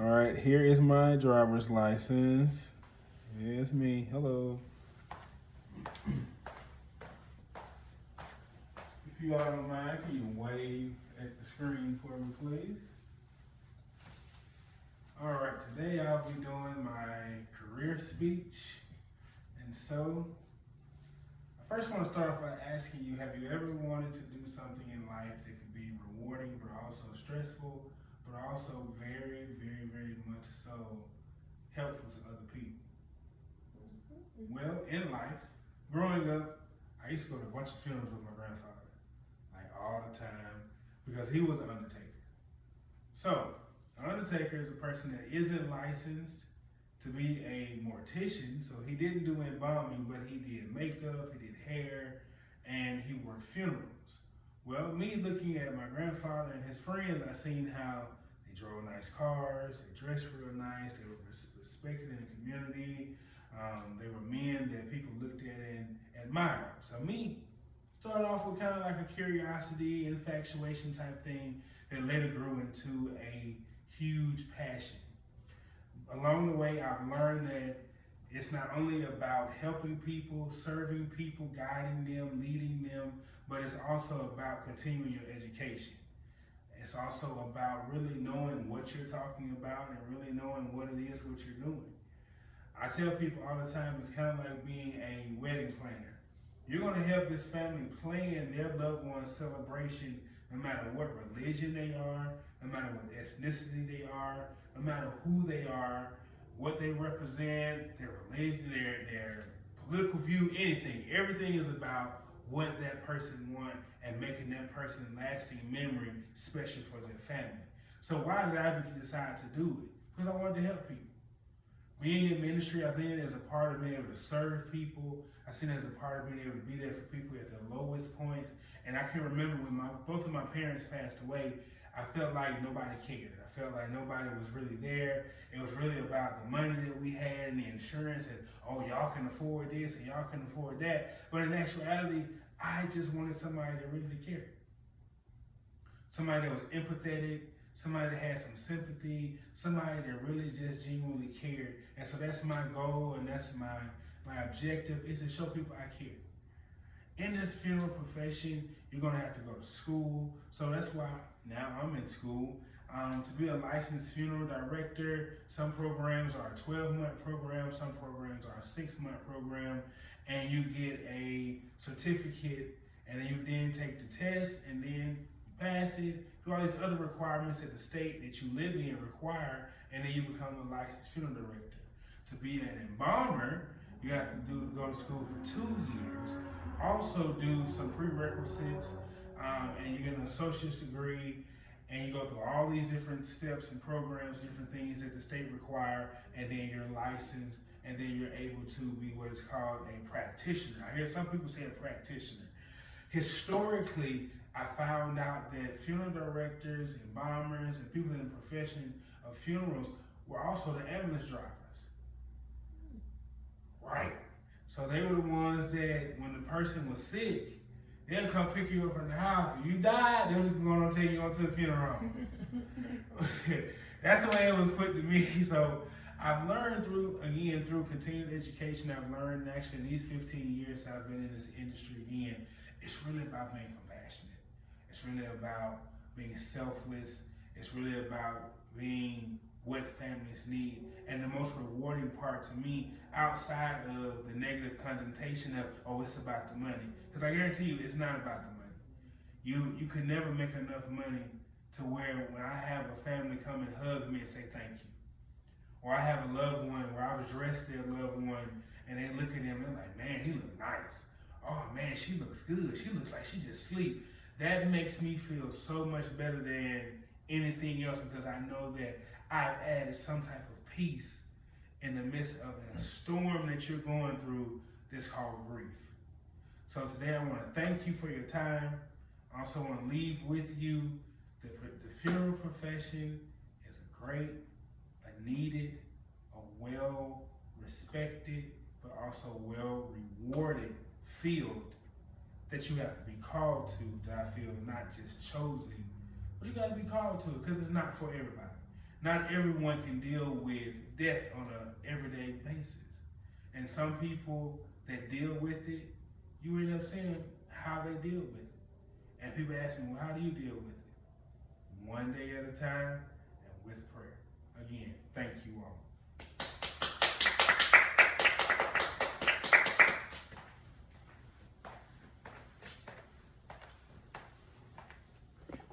All right, here is my driver's license. It's me. Hello. If you all don't mind, can you wave at the screen for me, please? All right, today I'll be doing my career speech. And so, I first want to start off by asking you, have you ever wanted to do something in life that could be rewarding but also stressful, but also very, very, very much so helpful to other people? Well, in life, growing up, I used to go to a bunch of funerals with my grandfather, like all the time, because he was an undertaker. So, an undertaker is a person that isn't licensed to be a mortician, so he didn't do embalming, but he did makeup, he did hair, and he worked funerals. Well, me looking at my grandfather and his friends, I seen how they drove nice cars, they dressed real nice, they were respected in the community. They were men that people looked at and admired. So me, started off with kind of like a curiosity, infatuation type thing that later grew into a huge passion. Along the way, I've learned that it's not only about helping people, serving people, guiding them, leading them, but it's also about continuing your education. It's also about really knowing what you're talking about and really knowing what it is what you're doing. I tell people all the time, it's kind of like being a wedding planner. You're going to help this family plan their loved one's celebration no matter what religion they are, no matter what ethnicity they are, no matter who they are, what they represent, their religion, their political view, anything. Everything is about what that person wants and making that person lasting memory special for their family. So why did I decide to do it? Because I wanted to help people. Being in ministry, I think it as a part of being able to serve people. I see it as a part of being able to be there for people at their lowest points. And I can remember when both of my parents passed away, I felt like nobody cared. I felt like nobody was really there. It was really about the money that we had and the insurance and, oh, y'all can afford this and y'all can afford that. But in actuality, I just wanted somebody that really cared. Somebody that was empathetic, somebody that had some sympathy, somebody that really just genuinely cared. And so that's my goal and that's my objective, is to show people I care. In this funeral profession, you're going to have to go to school. So that's why now I'm in school. To be a licensed funeral director, some programs are a 12-month program, some programs are a 6-month program, and you get a certificate, and then you then take the test, and then you pass it, do all these other requirements that the state that you live in require, and then you become a licensed funeral director. To be an embalmer, you have to go to school for 2 years, also do some prerequisites, and you get an associate's degree, and you go through all these different steps and programs, different things that the state require, and then you're licensed, and then you're able to be what is called a practitioner. I hear some people say a practitioner. Historically, I found out that funeral directors, embalmers, and people in the profession of funerals were also the ambulance drivers. Right. So they were the ones that when the person was sick, they'll come pick you up from the house. If you died, they was going to take you on to the funeral home. That's the way it was put to me. So I've learned through continued education, I've learned actually in these 15 years I've been in this industry again, it's really about being compassionate. It's really about being selfless. It's really about being what families need. And the most rewarding part to me, outside of the negative connotation of, oh, it's about the money. Because I guarantee you, it's not about the money. You could never make enough money to where when I have a family come and hug me and say thank you. Or I have a loved one where I was dressed their loved one and they look at them and they're like, man, he look nice. Oh man, she looks good. She looks like she just sleep. That makes me feel so much better than anything else because I know that I've added some type of peace in the midst of a storm that you're going through that's called grief. So today I want to thank you for your time. I also want to leave with you that the funeral profession is a great, a needed, a well-respected, but also well-rewarded field that you have to be called to, that I feel not just chosen, but you got to be called to because it's not for everybody. Not everyone can deal with death on an everyday basis. And some people that deal with it, you end up seeing how they deal with it. And people ask me, well, how do you deal with it? One day at a time and with prayer. Again, thank you all.